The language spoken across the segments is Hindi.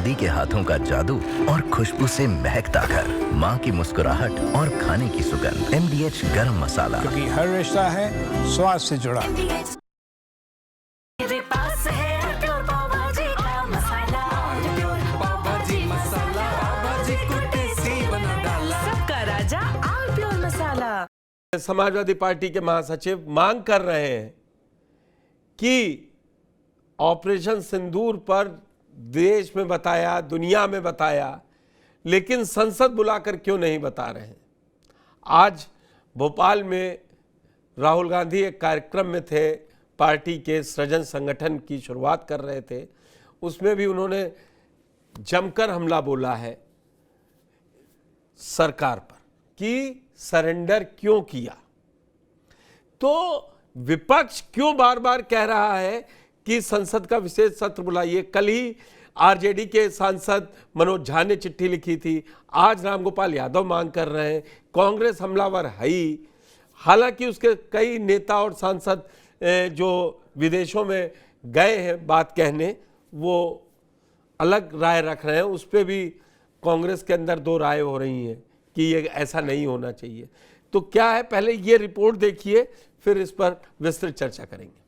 दादी के हाथों का जादू और खुशबू से महकता घर, माँ की मुस्कुराहट और खाने की सुगंध। MDH गरम मसाला, क्योंकि हर रिश्ता है स्वाद से जुड़ा। सबका राजा आलप्योर मसाला। समाजवादी पार्टी के महासचिव मांग कर रहे हैं कि ऑपरेशन सिंदूर पर देश में बताया, दुनिया में बताया, लेकिन संसद बुलाकर क्यों नहीं बता रहे हैं। आज भोपाल में राहुल गांधी एक कार्यक्रम में थे, पार्टी के सृजन संगठन की शुरुआत कर रहे थे, उसमें भी उन्होंने जमकर हमला बोला है सरकार पर कि सरेंडर क्यों किया। तो विपक्ष क्यों बार बार कह रहा है कि संसद का विशेष सत्र बुलाइए। कल ही आरजेडी के सांसद मनोज झा ने चिट्ठी लिखी थी, आज रामगोपाल यादव मांग कर रहे हैं। कांग्रेस हमलावर है ही, हालांकि उसके कई नेता और सांसद जो विदेशों में गए हैं बात कहने, वो अलग राय रख रहे हैं। उस पर भी कांग्रेस के अंदर दो राय हो रही हैं कि ये ऐसा नहीं होना चाहिए। तो क्या है, पहले ये रिपोर्ट देखिए, फिर इस पर विस्तृत चर्चा करेंगे।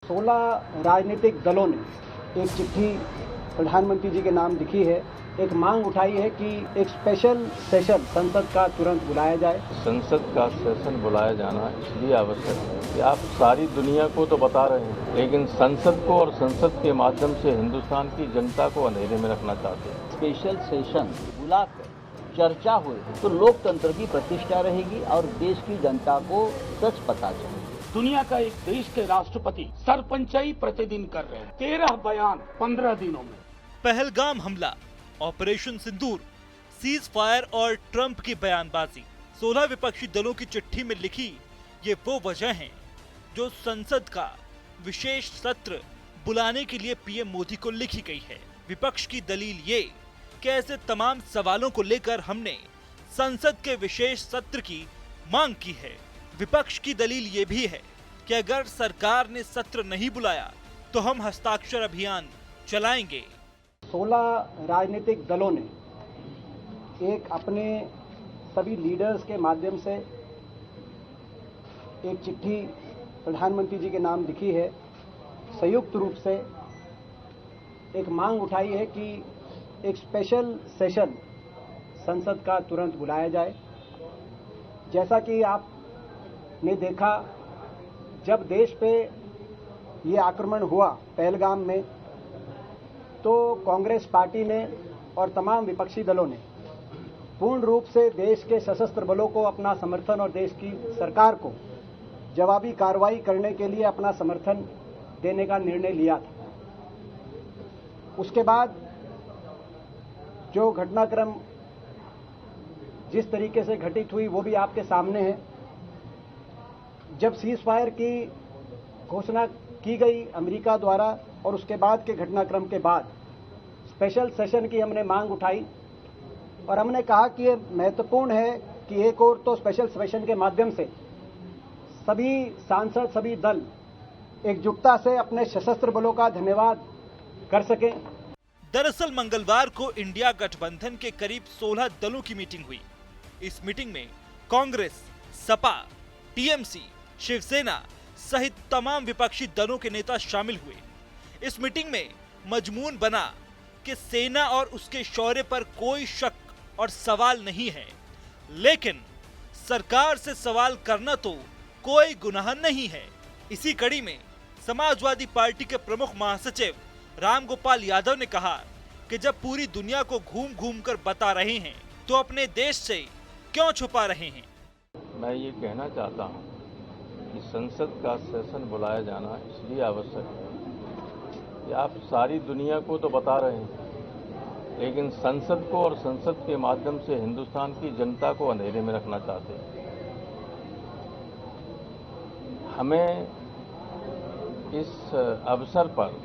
16 राजनीतिक दलों ने एक चिट्ठी प्रधानमंत्री जी के नाम लिखी है, एक मांग उठाई है कि एक स्पेशल सेशन संसद का तुरंत बुलाया जाए। संसद का सेशन बुलाया जाना इसलिए आवश्यक है कि आप सारी दुनिया को तो बता रहे हैं, लेकिन संसद को और संसद के माध्यम से हिंदुस्तान की जनता को अंधेरे में रखना चाहते हैं। स्पेशल सेशन बुलाकर चर्चा हुई तो लोकतंत्र की प्रतिष्ठा रहेगी और देश की जनता को सच पता चलेगा। दुनिया का एक देश के राष्ट्रपति सरपंचाई प्रतिदिन कर रहे हैं, 13 बयान 15 दिनों में। पहलगाम हमला, ऑपरेशन सिंदूर, सीज फायर और ट्रंप की बयानबाजी, 16 विपक्षी दलों की चिट्ठी में लिखी ये वो वजह हैं जो संसद का विशेष सत्र बुलाने के लिए पीएम मोदी को लिखी गई है। विपक्ष की दलील ये कि ऐसे तमाम सवालों को लेकर हमने संसद के विशेष सत्र की मांग की है। विपक्ष की दलील ये भी है कि अगर सरकार ने सत्र नहीं बुलाया तो हम हस्ताक्षर अभियान चलाएंगे। 16 राजनीतिक दलों ने एक अपने सभी लीडर्स के माध्यम से एक चिट्ठी प्रधानमंत्री जी के नाम लिखी है, संयुक्त रूप से एक मांग उठाई है कि एक स्पेशल सेशन संसद का तुरंत बुलाया जाए। जैसा कि आपने देखा, जब देश पे ये आक्रमण हुआ पहलगाम में, तो कांग्रेस पार्टी ने और तमाम विपक्षी दलों ने पूर्ण रूप से देश के सशस्त्र बलों को अपना समर्थन और देश की सरकार को जवाबी कार्रवाई करने के लिए अपना समर्थन देने का निर्णय लिया था। उसके बाद जो घटनाक्रम जिस तरीके से घटित हुई वो भी आपके सामने है। जब सीज फायर की घोषणा की गई अमेरिका द्वारा और उसके बाद के घटनाक्रम के बाद स्पेशल सेशन की हमने मांग उठाई और हमने कहा कि ये महत्वपूर्ण है कि एक और तो स्पेशल सेशन के माध्यम से सभी सांसद, सभी दल एकजुटता से अपने सशस्त्र बलों का धन्यवाद कर सकें। दरअसल मंगलवार को इंडिया गठबंधन के करीब 16 दलों की मीटिंग हुई। इस मीटिंग में कांग्रेस, सपा, टीएमसी, शिवसेना सहित तमाम विपक्षी दलों के नेता शामिल हुए। इस मीटिंग में मजमून बना कि सेना और उसके शौर्य पर कोई शक और सवाल नहीं है, लेकिन सरकार से सवाल करना तो कोई गुनाह नहीं है। इसी कड़ी में समाजवादी पार्टी के प्रमुख महासचिव रामगोपाल यादव ने कहा कि जब पूरी दुनिया को घूम घूम कर बता रहे हैं तो अपने देश से क्यों छुपा रहे हैं। मैं ये कहना चाहता हूँ कि संसद का सेशन बुलाया जाना इसलिए आवश्यक है कि आप सारी दुनिया को तो बता रहे हैं, लेकिन संसद को और संसद के माध्यम से हिंदुस्तान की जनता को अंधेरे में रखना चाहते हैं। हमें इस अवसर पर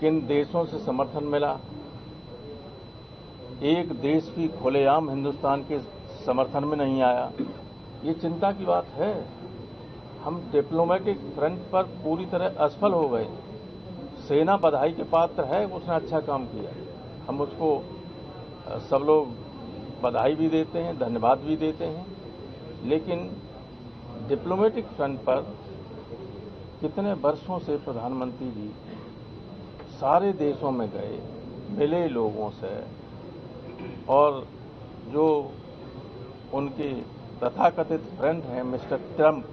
किन देशों से समर्थन मिला, एक देश भी खुलेआम हिंदुस्तान के समर्थन में नहीं आया, ये चिंता की बात है। हम डिप्लोमेटिक फ्रंट पर पूरी तरह असफल हो गए। सेना बधाई के पात्र है, उसने अच्छा काम किया, हम उसको सब लोग बधाई भी देते हैं, धन्यवाद भी देते हैं। लेकिन डिप्लोमेटिक फ्रंट पर कितने वर्षों से प्रधानमंत्री जी सारे देशों में गए, मिले लोगों से, और जो उनके तथाकथित फ्रेंड हैं मिस्टर ट्रंप,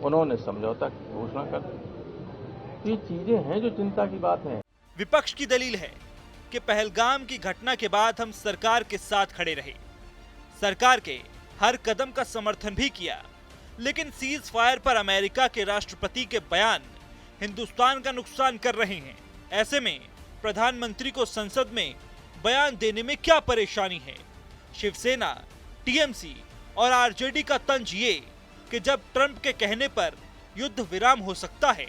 उन्होंने समझौता की घोषणा कर दी। ये चीजें हैं जो चिंता की बात है। विपक्ष की दलील है कि पहलगाम की घटना के बाद हम सरकार के साथ खड़े रहे, सरकार के हर कदम का समर्थन भी किया, लेकिन सीज फायर पर अमेरिका के राष्ट्रपति के बयान हिंदुस्तान का नुकसान कर रहे हैं। ऐसे में प्रधानमंत्री को संसद में बयान देने में क्या परेशानी है? शिवसेना, टीएमसी और आरजेडी का तंज ये कि जब ट्रंप के कहने पर युद्ध विराम हो सकता है,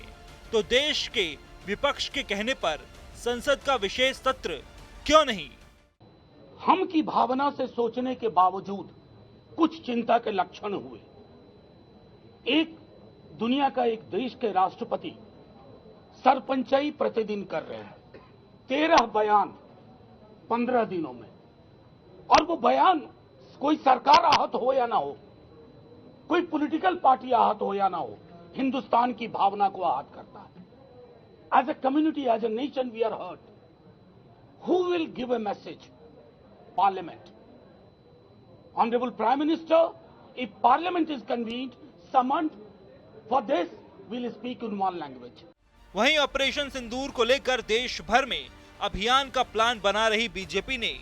तो देश के विपक्ष के कहने पर संसद का विशेष सत्र क्यों नहीं? हम की भावना से सोचने के बावजूद कुछ चिंता के लक्षण हुए। एक दुनिया का एक देश के राष्ट्रपति सरपंचाई प्रतिदिन कर रहे हैं, 13 बयान 15 दिनों में, और वो बयान कोई सरकार आहत हो या ना हो, कोई पॉलिटिकल पार्टी आहत हो या ना हो, हिंदुस्तान की भावना को आहत करता है। As a community, as a nation, we are hurt. Who will give a message? Parliament. Honourable prime minister, if parliament is convened, summoned for this, we'll speak in one language. वहीं ऑपरेशन सिंदूर को लेकर देश भर में अभियान का प्लान बना रही बीजेपी ने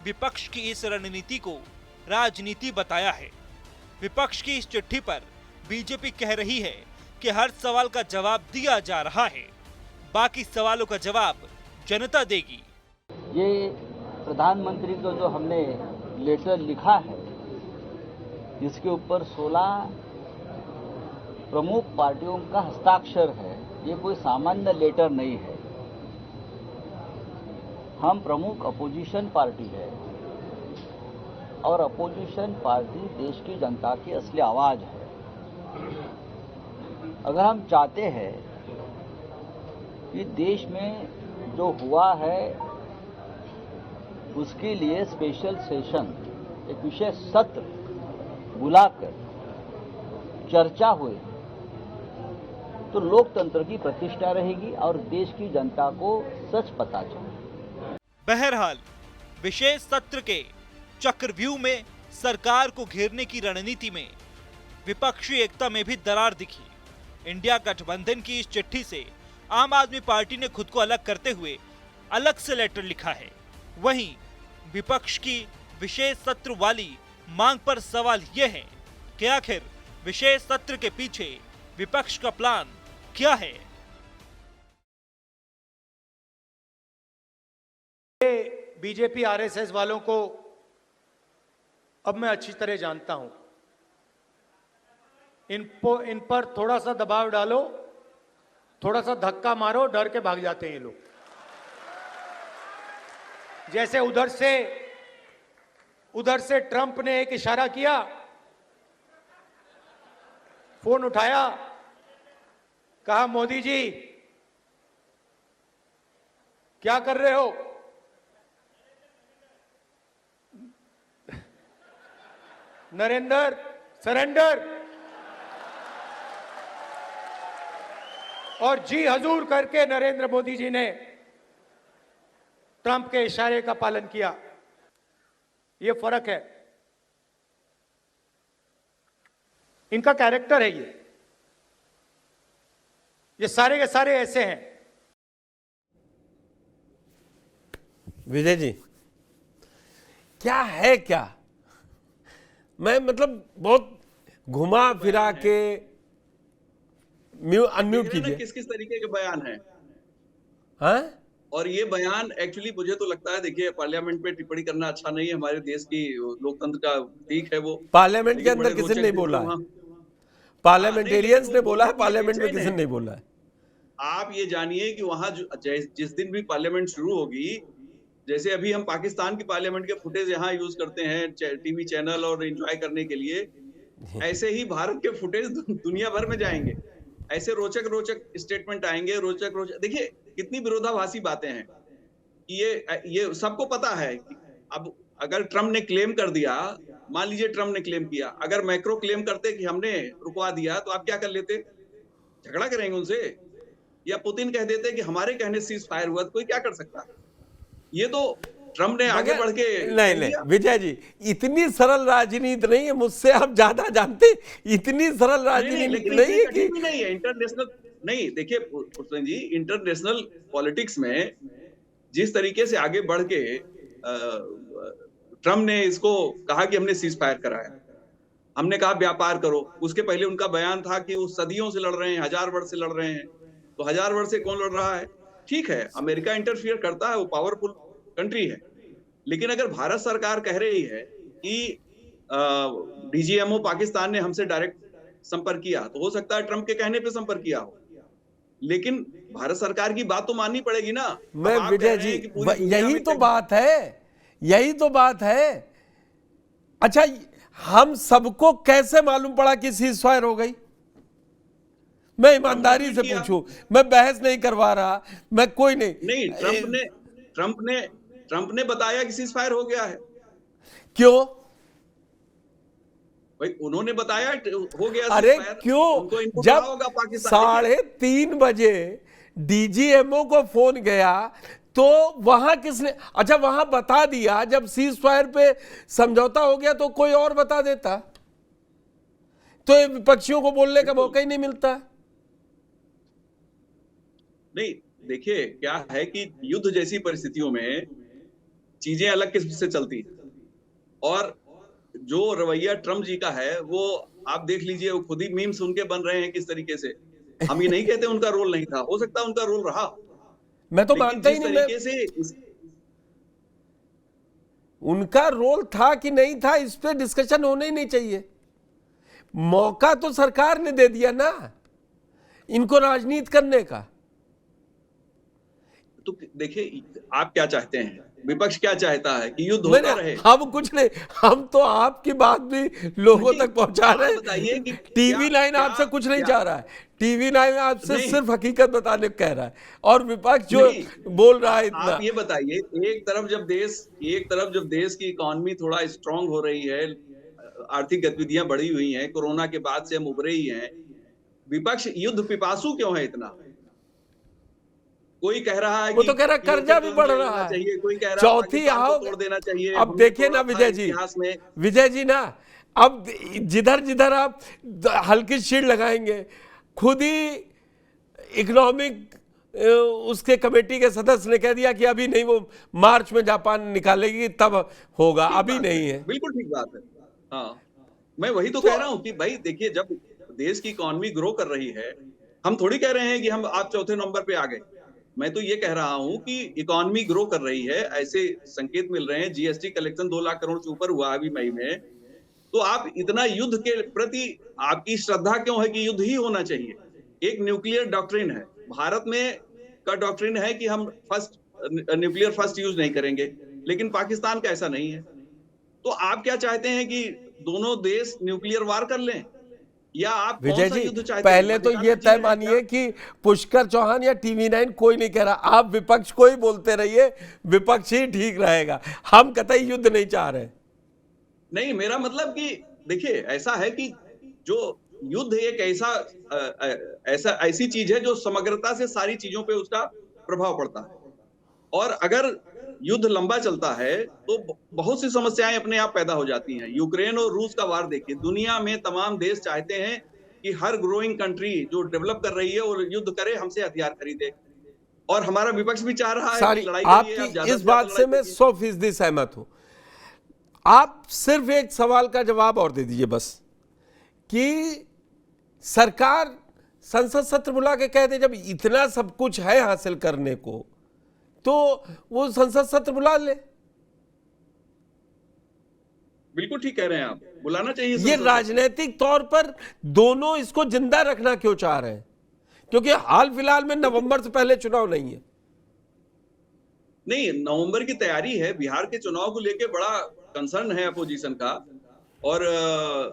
विपक्ष की इस रणनीति को राजनीति बताया है। विपक्ष की इस चिट्ठी पर बीजेपी कह रही है कि हर सवाल का जवाब दिया जा रहा है, बाकी सवालों का जवाब जनता देगी। ये प्रधानमंत्री को जो हमने लेटर लिखा है, जिसके ऊपर 16 प्रमुख पार्टियों का हस्ताक्षर है, ये कोई सामान्य लेटर नहीं है। हम प्रमुख अपोजिशन पार्टी है और अपोजिशन पार्टी देश की जनता की असली आवाज है। अगर हम चाहते हैं कि देश में जो हुआ है उसके लिए स्पेशल सेशन, एक विशेष सत्र बुलाकर चर्चा हुई, तो लोकतंत्र की प्रतिष्ठा रहेगी और देश की जनता को सच पता चले। बहरहाल विशेष सत्र के चक्रव्यूह में सरकार को घेरने की रणनीति में विपक्षी एकता में भी दरार दिखी। इंडिया गठबंधन की इस चिट्ठी से आम आदमी पार्टी ने खुद को अलग करते हुए अलग से लेटर लिखा है। वहीं विपक्ष की विशेष सत्र वाली मांग पर सवाल यह है कि आखिर विशेष सत्र के पीछे विपक्ष का प्लान क्या है? बीजेपी आरएसएस वालों को अब मैं अच्छी तरह जानता हूं। इन पर थोड़ा सा दबाव डालो, थोड़ा सा धक्का मारो, डर के भाग जाते हैं ये लोग। जैसे उधर से ट्रंप ने एक इशारा किया, फोन उठाया, कहा मोदी जी क्या कर रहे हो? नरेंद्र सरेंडर, और जी हजूर करके नरेंद्र मोदी जी ने ट्रंप के इशारे का पालन किया। ये फर्क है, इनका कैरेक्टर है। ये सारे के सारे ऐसे हैं। विजय जी, क्या है क्या? मैं मतलब बहुत घुमा फिरा के अनम्यूट कीजिए। किस किस तरीके के बयान है? हाँ? और ये बयान एक्चुअली मुझे तो लगता है, देखिए, पार्लियामेंट में टिप्पणी करना अच्छा नहीं है, हमारे देश की लोकतंत्र का ठीक है वो। पार्लियामेंट के अंदर किसी ने नहीं बोला है, पार्लियामेंटेरियंस ने बोला है, पार्लियामेंट में किसी ने नहीं बोला है। आप ये जानिए कि वहां जिस दिन भी पार्लियामेंट शुरू होगी, जैसे अभी हम पाकिस्तान की पार्लियामेंट के फुटेज यहाँ यूज करते हैं टीवी चैनल और एंजॉय करने के लिए, ऐसे ही भारत के फुटेज दुनिया भर में जाएंगे, ऐसे रोचक रोचक स्टेटमेंट आएंगे, रोचक रोचक। देखिए कितनी विरोधाभासी बातें हैं कि ये सबको पता है कि अब अगर ट्रम्प ने क्लेम कर दिया, मान लीजिए ट्रम्प ने क्लेम किया, अगर मैक्रो क्लेम करते कि हमने रुकवा दिया, तो आप क्या कर लेते? झगड़ा करेंगे उनसे? या पुतिन कह देते कि हमारे कहने से सीज फायर हुआ, तो कोई क्या कर सकता है? ये तो ट्रम्प ने आगे बढ़ के नहीं विजय जी, इतनी सरल राजनीति नहीं है, मुझसे आप ज्यादा जानते, इतनी सरल राजनीति नहीं है कि नहीं है इंटरनेशनल। नहीं देखिए पुष्पेंद्र जी, इंटरनेशनल पॉलिटिक्स में जिस तरीके से आगे बढ़ के ट्रम्प ने इसको कहा कि हमने सीज फायर कराया, हमने कहा व्यापार करो। उसके पहले उनका बयान था कि वो सदियों से लड़ रहे हैं, 1000 वर्ष से लड़ रहे हैं। तो 1000 वर्ष से कौन लड़ रहा है? ठीक है, अमेरिका इंटरफियर करता है, वो पावरफुल कंट्री है, लेकिन अगर भारत सरकार कह रही है कि डीजीएमओ पाकिस्तान ने हमसे डायरेक्ट संपर्क किया, तो हो सकता है ट्रम्प के कहने पे संपर्क किया हो, लेकिन भारत सरकार की बात तो माननी पड़ेगी ना। मैं विजय जी, यही तो बात है, यही तो बात है। अच्छा, हम सबको कैसे मालूम पड़ा कि सीज फायर हो गई? मैं ईमानदारी से पूछूं, मैं बहस नहीं करवा रहा, मैं कोई नहीं। ट्रम्प ने बताया कि सीज फायर हो गया है। क्यों भाई? उन्होंने बताया हो गया। अरे क्यों? जब 3:30 बजे डीजीएमओ को फोन गया तो वहां किसने, अच्छा वहां बता दिया, जब सीज फायर पे समझौता हो गया तो कोई और बता देता, तो ये विपक्षियों को बोलने का मौका ही नहीं मिलता। नहीं देखिए क्या है कि युद्ध जैसी परिस्थितियों में चीजें अलग किस्म से चलती हैं, और जो रवैया ट्रम्प जी का है वो आप देख लीजिए, वो खुद ही मीम्स उनके बन रहे हैं किस तरीके से। हम ये नहीं कहते उनका रोल नहीं था, हो सकता है उनका रोल रहा, मैं तो मानता ही नहीं से उनका रोल था कि नहीं था, इस पे डिस्कशन होना ही नहीं चाहिए। मौका तो सरकार ने दे दिया ना इनको राजनीति करने का। तो देखिए आप क्या चाहते हैं, विपक्ष क्या चाहता है कि युद्ध होता रहे? हम कुछ नहीं, हम तो आपकी बात भी लोगों तक पहुंचा रहे हैं। टीवी 9 आपसे कुछ नहीं चाह रहा है, टीवी 9 आपसे सिर्फ हकीकत बताने को कह रहा है, और विपक्ष जो बोल रहा है इतना। आप ये बताइए, एक तरफ जब देश की इकोनॉमी थोड़ा स्ट्रांग हो रही है, आर्थिक गतिविधियां बढ़ी हुई हैं, कोरोना के बाद से हम उभरे ही हैं, विपक्ष युद्ध पिपासु क्यों है इतना? कोई कह रहा है, वो तो कह रहा है कर्जा भी बढ़ रहा है, कोई कह रहा है चौथी आओ तोड़ देना चाहिए। अब देखिए ना विजय जी ना, अब जिधर जिधर आप हल्की शील्ड लगाएंगे, खुद ही इकोनॉमिक उसके कमेटी के सदस्य ने कह दिया कि अभी नहीं, वो मार्च में जापान निकालेगी तब होगा, अभी नहीं है। बिल्कुल ठीक बात है। हाँ, मैं वही तो कह रहा हूँ कि भाई देखिए, जब देश की इकोनॉमी ग्रो कर रही है, हम थोड़ी कह रहे हैं कि हम आप चौथे नंबर पे आ गए। मैं तो ये कह रहा हूं कि इकोनॉमी ग्रो कर रही है, ऐसे संकेत मिल रहे हैं। जीएसटी कलेक्शन 2 लाख करोड़ से ऊपर हुआ अभी मई में। तो आप इतना युद्ध के प्रति आपकी श्रद्धा क्यों है कि युद्ध ही होना चाहिए? एक न्यूक्लियर डॉक्ट्रिन है भारत में, का डॉक्ट्रिन है कि हम न्यूक्लियर फर्स्ट यूज नहीं करेंगे, लेकिन पाकिस्तान का ऐसा नहीं है। तो आप क्या चाहते हैं कि दोनों देश न्यूक्लियर वार कर लें, या आप विजय जी पहले तो ये तय मानिए कि पुष्कर चौहान या टीवी 9 कोई नहीं कह रहा, आप विपक्ष को ही बोलते रहिए, विपक्ष ही ठीक रहेगा, हम कतई युद्ध नहीं चाह रहे। नहीं, मेरा मतलब कि देखिए ऐसा है कि जो युद्ध एक ऐसी चीज है जो समग्रता से सारी चीजों पे उसका प्रभाव पड़ता है, और अगर युद्ध लंबा चलता है तो बहुत सी समस्याएं अपने आप पैदा हो जाती हैं। यूक्रेन और रूस का वार देखिए, दुनिया में तमाम देश चाहते हैं कि हर ग्रोइंग कंट्री जो डेवलप कर रही है और युद्ध करे, हमसे हथियार खरीदे, और हमारा विपक्ष भी चाह रहा है कि लड़ाई आपकी इस बात से मैं 100% सहमत हूं। आप सिर्फ एक सवाल का जवाब और दे दीजिए बस, कि सरकार संसद सत्र बुला के कह दे, जब इतना सब कुछ है हासिल करने को तो वो संसद सत्र बुला ले। बिल्कुल ठीक कह रहे हैं आप, बुलाना चाहिए। ये राजनीतिक तौर पर दोनों इसको जिंदा रखना क्यों चाह रहे हैं? क्योंकि हाल फिलहाल में नवंबर से पहले चुनाव नहीं है। नहीं, नवंबर की तैयारी है, बिहार के चुनाव को लेके बड़ा कंसर्न है अपोजिशन का, और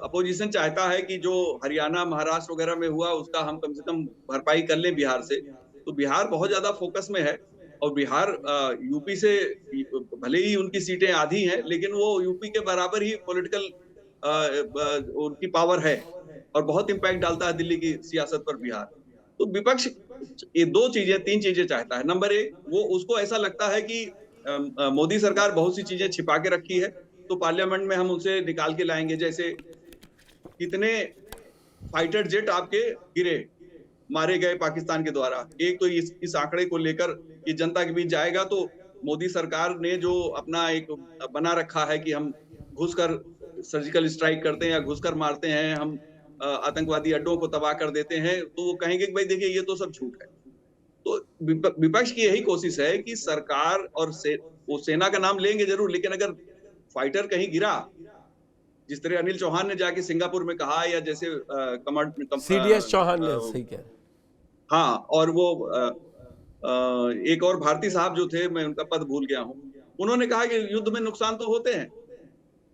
अपोजिशन चाहता है कि जो हरियाणा महाराष्ट्र वगैरह में हुआ उसका हम कम से कम भरपाई कर लें बिहार से। तो बिहार बहुत ज्यादा फोकस में है और बिहार यूपी से भले ही उनकी सीटें आधी हैं लेकिन वो यूपी के बराबर ही पॉलिटिकल उनकी पावर है और बहुत इंपैक्ट डालता है दिल्ली की सियासत पर बिहार। तो विपक्ष ये तीन चीजें चाहता है। नंबर एक, वो उसको ऐसा लगता है कि मोदी सरकार बहुत सी चीजें छिपा के रखी है तो पार्लियामेंट में हम उसे निकाल के लाएंगे। जैसे कितने फाइटर जेट आपके गिरे, मारे गए पाकिस्तान के द्वारा। एक तो इस आंकड़े को लेकर ये जनता के बीच जाएगा तो मोदी सरकार ने जो अपना एक बना रखा है कि हम घुसकर सर्जिकल स्ट्राइक करते हैं या घुसकर मारते हैं, हम आतंकवादी अड्डों को तबाह कर देते हैं, तो वो कहेंगे कि भाई देखिए ये तो सब झूठ है। तो विपक्ष की यही कोशिश है कि सरकार और वो सेना का नाम लेंगे जरूर, लेकिन अगर फाइटर कहीं गिरा, जिस तरह अनिल चौहान ने जाके सिंगापुर में कहा, या जैसे सीडीएस चौहान ने सही कहा, हाँ, और वो एक और भारती साहब जो थे, मैं उनका पद भूल गया हूं, उन्होंने कहा कि युद्ध में नुकसान तो होते हैं।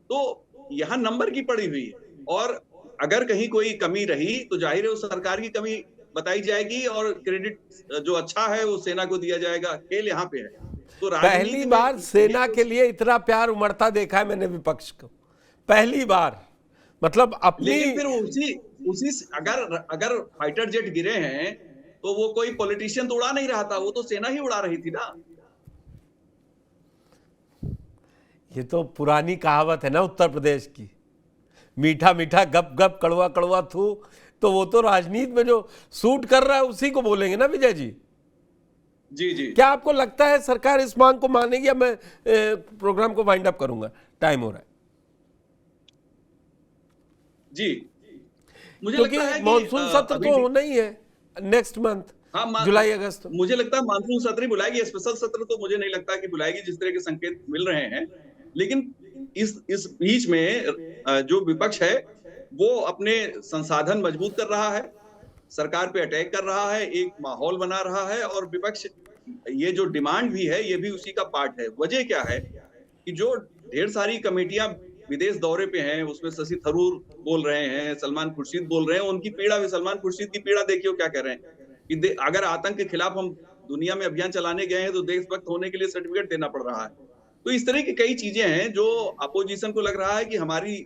तो यहाँ नंबर की पड़ी हुई है और अगर कहीं कोई कमी रही तो जाहिर है उस सरकार की कमी बताई जाएगी और क्रेडिट जो अच्छा है वो सेना को दिया जाएगा। खेल यहाँ पे है। तो पहली बार सेना के लिए इतना प्यार उमड़ता देखा है मैंने विपक्ष को, पहली बार। मतलब अपनी, लेकिन फिर उसी अगर फाइटर जेट गिरे हैं तो वो कोई पॉलिटिशियन तो उड़ा नहीं रहा था, वो तो सेना ही उड़ा रही थी ना। ये तो पुरानी कहावत है ना उत्तर प्रदेश की, मीठा मीठा गप गप कड़वा कड़वा थू। तो वो तो राजनीति में जो सूट कर रहा है उसी को बोलेंगे ना विजय जी। जी जी, क्या आपको लगता है सरकार इस मांग को मानेगी? या मैं प्रोग्राम को वाइंड अप करूंगा, टाइम हो रहा है जी। मुझे क्योंकि लगता है मानसून सत्र तो होना ही है नेक्स्ट मंथ, जुलाई अगस्त। मुझे लगता है मानसून सत्र ही बुलाएगी, स्पेशल सत्र तो मुझे नहीं लगता कि बुलाएगी, जिस तरह के संकेत मिल रहे हैं। लेकिन इस बीच में जो विपक्ष है वो अपने संसाधन मजबूत कर रहा है, सरकार पे अटैक कर रहा है, एक माहौल बना रहा है। और विपक्ष ये जो डिमांड भी है ये भी उसी का पार्ट है। वजह क्या है कि जो ढेर सारी कमेटियां विदेश दौरे पे हैं, उसमें शशि थरूर बोल रहे हैं, सलमान खुर्शीद बोल रहे हैं, उनकी पीड़ा भी, सलमान खुर्शीद की पीड़ा देखियो क्या कह रहे हैं कि अगर आतंक के खिलाफ हम दुनिया में अभियान चलाने गए हैं तो देशभक्त होने के लिए सर्टिफिकेट देना पड़ रहा है। तो इस तरह की कई चीजें हैं जो अपोजिशन को लग रहा है कि हमारी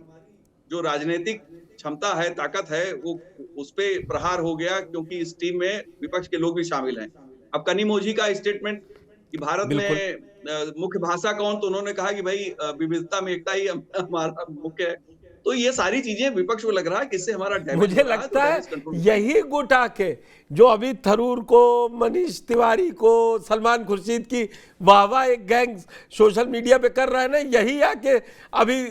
जो राजनीतिक क्षमता है, ताकत है, वो उस पे प्रहार हो गया, क्योंकि इस टीम में विपक्ष के लोग भी शामिल हैं। अब कनिमोझी का स्टेटमेंट कि भारत में मुख्य भाषा कौन, तो उन्होंने कहा कि भाई विविधता में एकता ही हमारा मुख्य है। तो ये सारी चीजें विपक्ष को लग रहा है कि इससे हमारा डैमेज, मुझे लगता है यही गुट आके जो अभी थरूर को, मनीष तिवारी को, सलमान खुर्शीद की वाहवाह एक गैंग सोशल मीडिया पे कर रहा है ना, यही आके अभी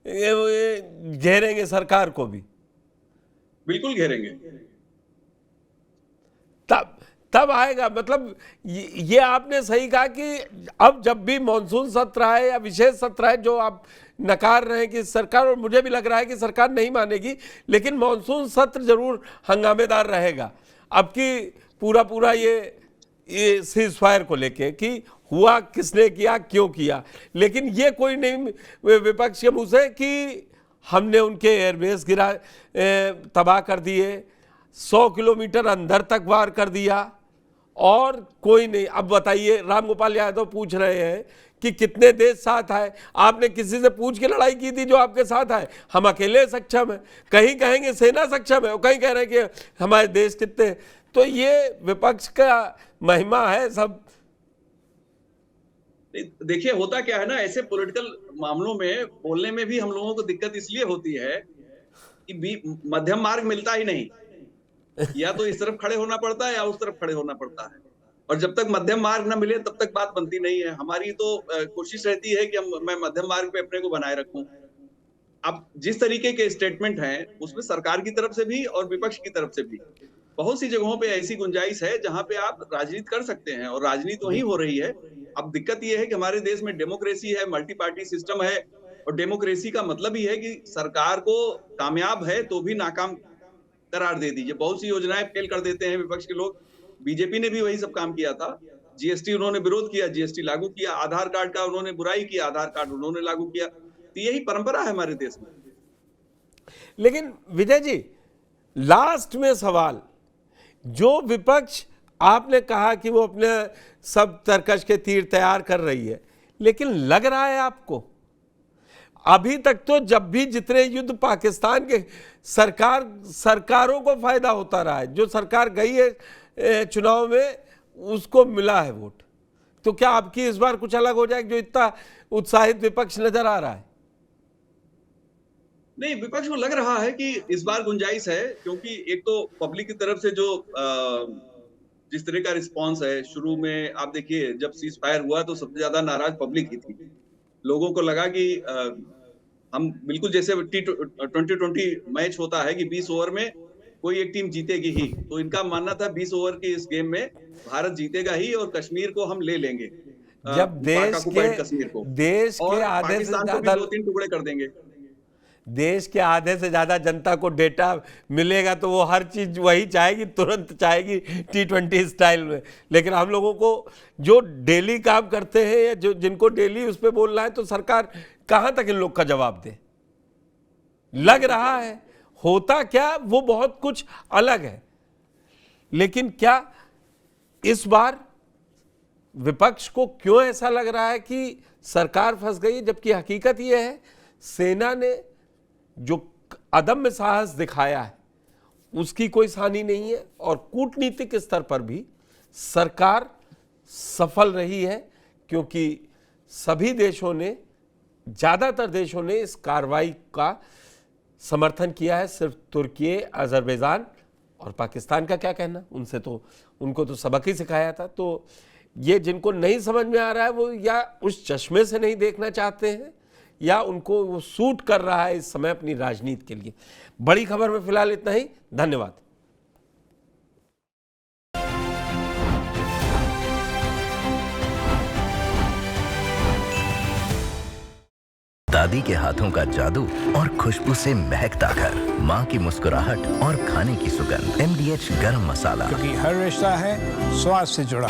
घेरेंगे सरकार को भी। बिल्कुल घेरेंगे। तब आएगा। मतलब ये आपने सही कहा कि अब जब भी मॉनसून सत्र आए या विशेष सत्र आए, जो आप नकार रहे हैं कि सरकार, और मुझे भी लग रहा है कि सरकार नहीं मानेगी, लेकिन मॉनसून सत्र जरूर हंगामेदार रहेगा। अब की पूरा ये सीज फायर को लेके कि हुआ किसने किया, क्यों किया, लेकिन ये कोई नहीं विपक्ष के मुंह से कि हमने उनके एयरबेस तबाह कर दिए, 100 किलोमीटर अंदर तक वार कर दिया, और कोई नहीं। अब बताइए, रामगोपाल यादव पूछ रहे हैं कि कितने देश साथ आए। आपने किसी से पूछ के लड़ाई की थी जो आपके साथ आए? हम अकेले सक्षम हैं, कहीं कहेंगे सेना सक्षम है और कहीं कह रहे हैं कि हमारे देश कितने। तो ये विपक्ष का महिमा है सब। देखिए होता क्या है ना, ऐसे पॉलिटिकल मामलों में बोलने में भी हम लोगों को दिक्कत इसलिए होती है कि मध्यम मार्ग मिलता ही नहीं, या तो इस तरफ खड़े होना पड़ता है या उस तरफ खड़े होना पड़ता है, और जब तक मध्यम मार्ग ना मिले तब तक बात बनती नहीं है। हमारी तो कोशिश रहती है कि मैं मध्यम मार्ग पे अपने को बनाए रखूं। अब जिस तरीके के स्टेटमेंट हैं उसमें सरकार की तरफ से भी और विपक्ष की तरफ से भी बहुत सी जगहों पे ऐसी गुंजाइश है जहां पे आप राजनीति कर सकते हैं, और राजनीति वही हो रही है। अब दिक्कत यह है कि हमारे देश में डेमोक्रेसी है, मल्टी पार्टी सिस्टम है, और डेमोक्रेसी का मतलब ही है कि सरकार को कामयाब है तो भी नाकाम करार दे दीजिए। बहुत सी योजनाएं फेल कर देते हैं विपक्ष के लोग। बीजेपी ने भी वही सब काम किया था। जीएसटी उन्होंने विरोध किया, जीएसटी लागू किया, आधार कार्ड का उन्होंने बुराई किया, आधार कार्ड उन्होंने लागू किया। तो यही परंपरा है हमारे देश में। लेकिन विजय जी, लास्ट में सवाल, जो विपक्ष आपने कहा कि वो अपने सब तरकश के तीर तैयार कर रही है, लेकिन लग रहा है आपको अभी तक तो जब भी जितने युद्ध पाकिस्तान के सरकारों को फायदा होता रहा है, जो सरकार गई है चुनाव में उसको मिला है वोट, तो क्या आपकी इस बार कुछ अलग हो जाएगा जो इतना उत्साहित विपक्ष नजर आ रहा है? नहीं, विपक्ष को लग रहा है कि इस बार गुंजाइश है, क्योंकि एक तो पब्लिक की तरफ से जो जिस तरह का रिस्पांस है, शुरू में आप देखिए जब सीज फायर हुआ तो सबसे ज्यादा नाराज पब्लिक ही थी। लोगों को लगा कि हम बिल्कुल जैसे T20 मैच होता है कि 20 ओवर में कोई एक टीम जीतेगी ही, तो इनका मानना था 20 ओवर की इस गेम में भारत जीतेगा ही और कश्मीर को हम ले लेंगे, जब देश के आधे से ज्यादा 2-3 टुकड़े कर देंगे। देश के आधे से ज्यादा जनता को डेटा मिलेगा तो वो हर चीज वही चाहेगी, तुरंत चाहेगी T20 स्टाइल में। लेकिन हम लोगों को जो डेली काम करते हैं या जो जिनको डेली उस पर बोलना है, तो सरकार कहां तक इन लोग का जवाब दे? लग रहा है होता क्या वो बहुत कुछ अलग है। लेकिन क्या इस बार विपक्ष को क्यों ऐसा लग रहा है कि सरकार फंस गई, जबकि हकीकत यह है सेना ने जो अदम्य साहस दिखाया है उसकी कोई सानी नहीं है, और कूटनीतिक स्तर पर भी सरकार सफल रही है, क्योंकि सभी देशों ने, ज़्यादातर देशों ने इस कार्रवाई का समर्थन किया है। सिर्फ तुर्की, अजरबैजान और पाकिस्तान का क्या कहना, उनको तो सबक ही सिखाया था। तो ये जिनको नहीं समझ में आ रहा है वो या उस चश्मे से नहीं देखना चाहते हैं या उनको वो सूट कर रहा है इस समय अपनी राजनीति के लिए। बड़ी खबर में फिलहाल इतना ही, धन्यवाद। दादी के हाथों का जादू और खुशबू से महकता घर, माँ की मुस्कुराहट और खाने की सुगंध, MDH गरम मसाला, क्योंकि हर रिश्ता है स्वाद से जुड़ा।